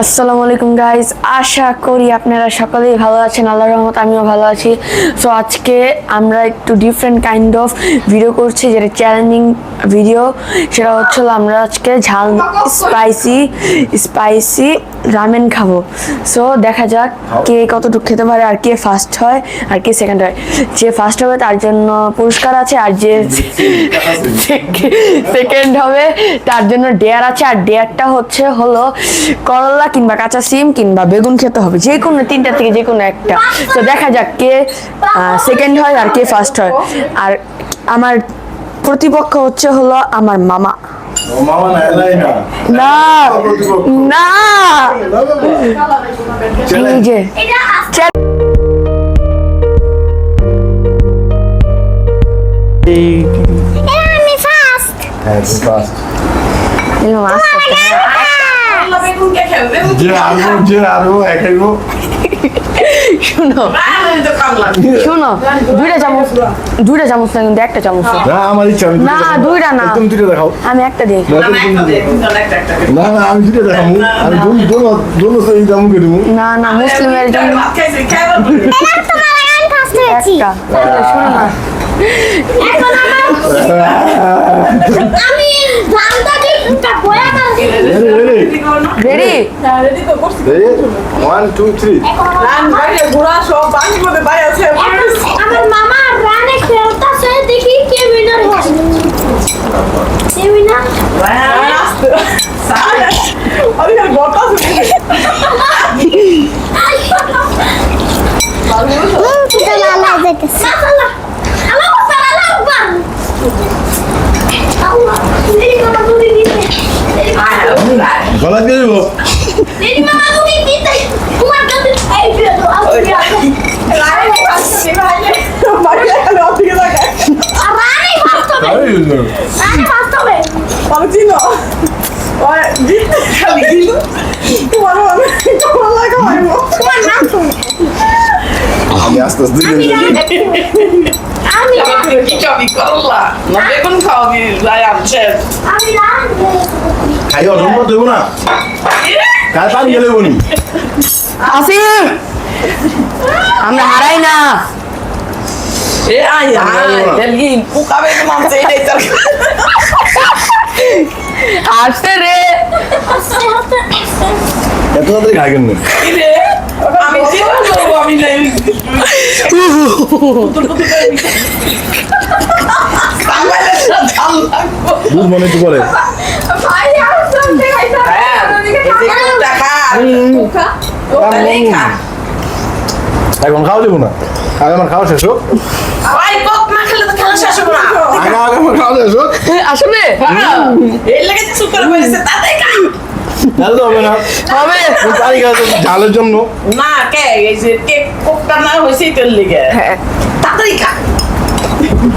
আসসালামু আলাইকুম গাইস, আশা করি আপনারা সকলেই ভালো আছেন। আল্লাহর রহমতে আমিও ভালো আছি। সো আজকে আমরা একটু ডিফারেন্ট কাইন্ড অফ ভিডিও করছি, যেটা চ্যালেঞ্জিং ভিডিও। সেটা হচ্ছে আমরা আজকে ঝাল স্পাইসি রামেন খাবো। সো দেখা যাক কে কতটুকু খেতে পারে, আর কে ফার্স্ট হয় আর কে সেকেন্ড হয়। যে ফার্স্ট হবে তার জন্য পুরস্কার আছে, আর যে সেকেন্ড হবে তার জন্য ডেয়ার আছে। আর ডেয়ারটা হলো করলা কিংবা কাঁচা সিম কিংবা বেগুন খেতে হবে, যে কোনো তিনটা থেকে যে কোনো একটা। তো দেখা যাক কে সেকেন্ড হয় আর কে ফার্স্ট হয়। আর আমার প্রতিপক্ষ হলো আমার মামা। না না, এই যে শোনো, দুইটা চামচ না, কিন্তু একটা চামচ না, দুইটা না, আমি একটা দিই। না না, মুসলিমের জন্য একটা। শোনো না, রেডি? আমার মামা রানে খেলতেছে, দেখি কে উইনার হয়। কে উইনার? গলায় দিয়ে দেবো। আমি আস্তে আস্তে খাই অন্য দেবো না, কাল পানি গেলে বনি আসিফ, আমরা হারাই না। আসতে রে, এত তাড়াতাড়ি খাই কেন? দুধ মনে একটু করে এখন খাওয়া দেবো না, আগে আমার খাওয়া শেষ হোক। খাওয়া শেষ হোক, আসলে হবে ঝালের জন্য না কে এই যে কেক কোকটা না হইছে তেল লিগে তাড়াতাড়ি খা,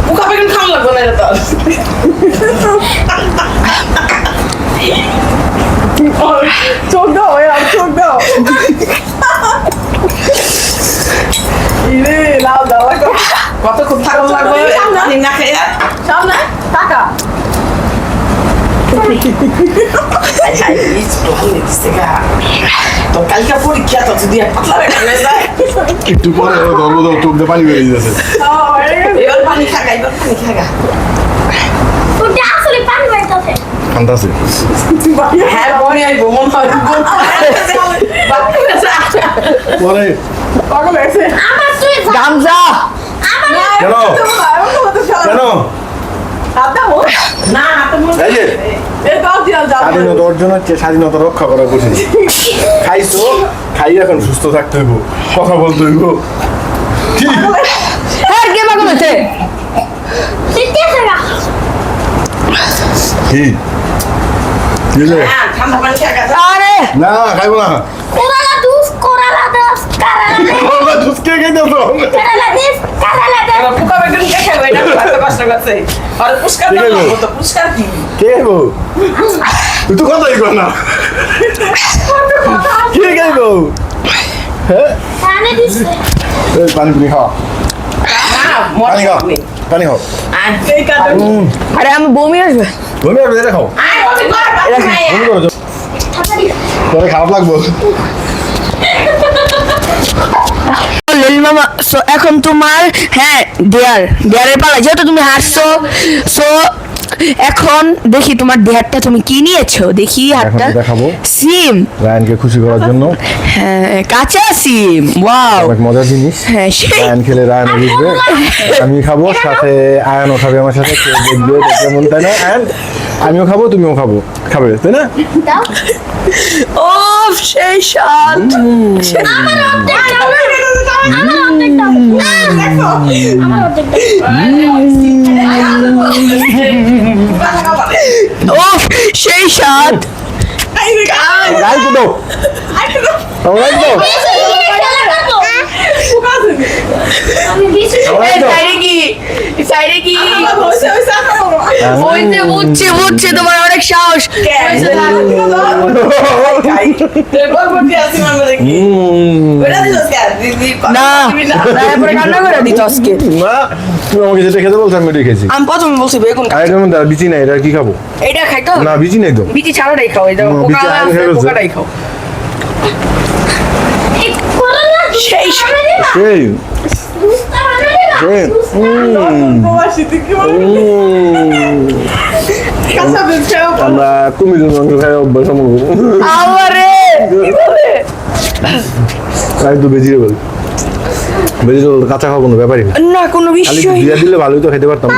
মুখা বেগুন খাওয়া লাগবে না তো। চোখ দাও, চোখ দাও। ইরে লাল দাও, কত খুব থাকুন লাগবে পানি না খেয়ে সামনে টাকা। একটু পরে চোখ দিয়ে পানি বেরিয়ে যাচ্ছে। এবার পানি খাগা, এবার পানি খাগা। ঠান্ডা আছে হ্যাঁ, মনে হয় ভ্রমণ হয় পরে গামজা কেন কেন স্বাধীনতা অর্জন হচ্ছে, স্বাধীনতা রক্ষা করা কঠিন। খাইছো, খাই এখন সুস্থ থাকতে হইব, কথা বলতে হইব। কে পাগল হয়েছে? কি আরে না খাইবো না, কে খাইতেছো? পোকা বেগুন কে খাবে? এটা এত কষ্ট করছে। আর পুষ্কার না তো পুষ্কার কি? কে খাইবো? তুই তো কথাই কর না। কে খাইবো? হ্যাঁ পানি পুনি খাওয়া, পানি খাও, পানি খাও। আরে আমি বমি আসবে। বমি আসবে, এটা খাও। বমি করো। তোরে খারাপ লাগবো। লিল মামা সো এখন তোমার হ্যাঁ ডেয়ারের পালা, যেহেতু তুমি হারছো সো এখন দেখি তোমার ডেয়ারটা তুমি কি নিয়েছো, দেখি হাতটা। এখন দেখাবো। সিম, রায়ানকে খুশি করার জন্য হ্যাঁ কাঁচা সিম, ওয়াও অনেক মজার জিনিস। হ্যাঁ সেই রায়ান খেলে রায়ান বুঝবে, আমি খাবো, সাথে আয়ানও খাবে আমার সাথে, কেউ দেখবে কেমন, তাই না? And আমিও খাবো, তুমিও খাবে, তাই না? দাও ও সেই স্বাদ। আমার অর্ধেক দাও আমার অর্ধেক দাও আমার অর্ধেক দাও ও সেই স্বাদ। রাইট তো দাও, রাইট দাও, আমি বেশি রাইট দাও। সাইডে কি বুঝছে তোমার অনেক সাহস। না এরপরে রান্না করে দিত আজকে। না, তুমি আমাকে যেটা খেতে বলছো আমি ওটাই খেয়েছি। আমি প্রথমে বলছি বেগুন আর এটার মধ্যে আর বিচি নাই, এটা কি খাবো? এটা খাইতো না, বিচি নাই তো। বিচি ছাড়াটাই খাও, এটা হুম, পোকা বিচি আগে আছে, খেয়ে ফেলছে। পোকাটাই খাও। এই করলা সেই আমি দিবা সেই দুস্তা বানাই দিবা সেই আমরা কুমিরের মাংস খাই অভ্যাস আমার। আমারে খাই তো ভেজিটেবল কাঁচা খাওয়া কোনো ব্যাপারই না। না কোনো খালি বিষয় দিয়া দিলে ভালোই তো খেতে পারতাম,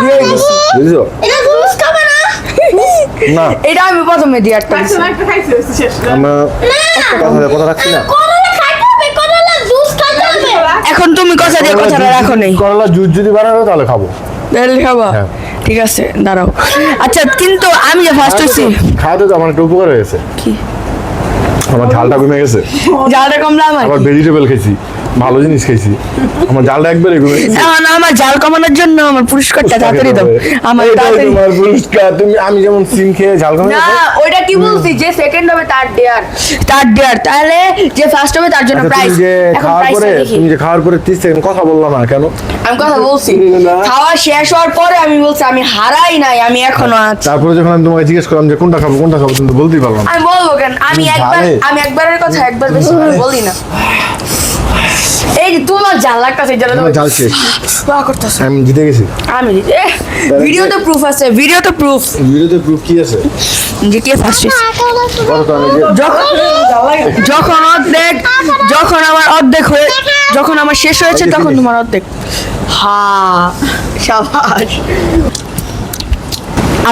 বুঝছো? এটা জুস খাবে না না, এটা আমি প্রথমে দিয়ারটা আমরা কথা রাখছি না। করলা খাইতে হবে করলা জুস খাইতে হবে এখন তুমি কথা দিয়ে কথাটা রাখো নেই, করলা জুস যদি বানানো তাহলে খাবো। তাহলে খাবা? হ্যাঁ। ঠিক আছে দাঁড়াও। আচ্ছা কিন্তু আমি যে ফার্স্ট হচ্ছি খাওয়াতে তো আমার একটা উপকার হয়েছে, কি আমার ঝালটা কমে গেছে, জালটা কমলা আমার আবার ভেজিটেবল খেয়েছি, ভালো জিনিস খেয়েছি, আমার জালটা একবারে কমে গেছে। এখন আমার জাল কমানোর জন্য আমার পুরস্কারটা তাড়াতাড়ি দাও। আমার এটাই তাড়াতাড়ি তোমার পুরস্কার। তুমি আমি যেমন সিম খেয়ে ঝাল কমে না গেছে। ওইটা কি বলছি, যে সেকেন্ড হবে তার ডেয়ার তাহলে যে ফার্স্ট হবে তার জন্য আচ্ছা, প্রাইজ। তুমি যে এখন খাওয়ার প্রাইসটা পরে দেখি। তুমি যে খাওয়ার পরে 30 সেকেন্ড কথা বললাম না কেন? আমি কথা বলছি না। খাওয়া শেষ হওয়ার পরে আমি বলছি আমি হারাই নাই, আমি এখনো আছি। তারপরে যখন আমি তোমাকে জিজ্ঞেস করলাম যে কোনটা খাবো তুমি তো বলতেই পারলাম না। আমি বলবো কেন, আমি জানে। একবারের কথা একবার বেশি বলি না। এই যে তোমার জাল লাগতেছে, আমার জাল শেষ, করতেছে। আমি জিতে গেছি। আমি ভিডিওতে প্রুফ আছে, ভিডিওতে প্রুফ ভিডিওতে প্রুফ কি আছে? জিটিএ ফার্স্ট কত তো আমি যে- যখন আমার অর্ধেক হয়ে, যখন আমার শেষ হয়েছে তখন তোমার অর্ধেক। হ্যাঁ শাবাশ।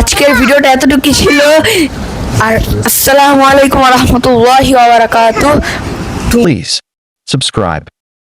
আজকের ভিডিওটা এতটুকু ছিল, আর আসসালামু আলাইকুম ওয়া রাহমাতুল্লাহি ওয়া বারাকাতুহু। Please subscribe.